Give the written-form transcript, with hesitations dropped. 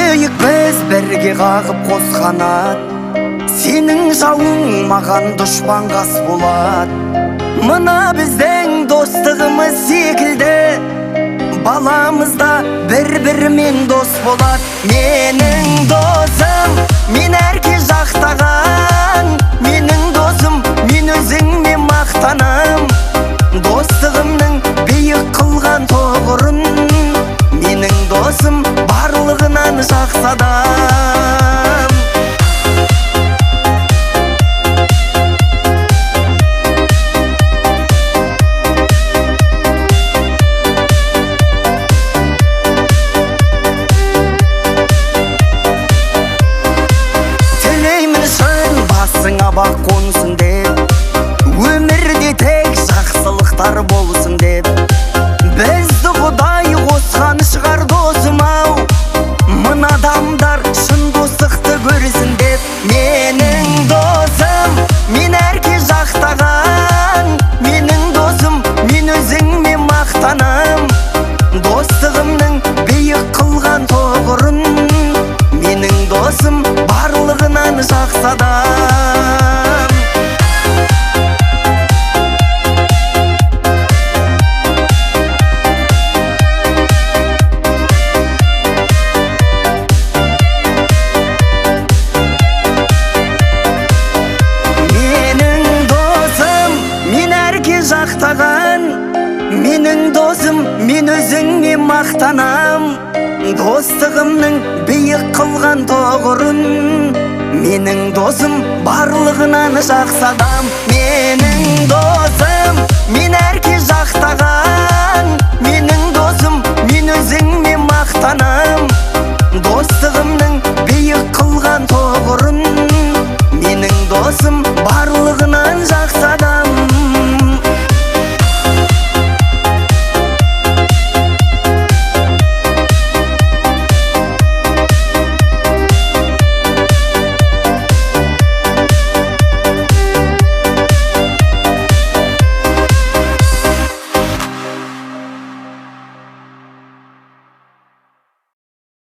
Бейікпіз бірге қағып қос қанат, сенің жауың маған дұшпан қас болады. Мына біздің достығымыз секілді, баламызда бір-бірімен дос болады. Менің досым, мен әрке жақтаған, менің досым, мен өзіңме мақтанам. Достығымның биік қылған тоғырын, менің досым барлығынан жақсы адам. Басыңа бақ қонсын деп, өмірде тек жақсылықтар болсын деп, бізді Құдай қосқан шығар досым-ау, мына адамдар шын достықты көрсін деп. Менің досым, мен әрке жақтаған, менің досым, мен өзіңме мақтанам. Достығымның биік қылған тоғырын, менің досым барлығынан жақсы адам. Жақтаған, менің досым, мен өзіңе мақтанам. Достығымның биік қылған тоғырын, менің досым барлығынан жақсы адам. Менің досым, мен әрке жақтаған.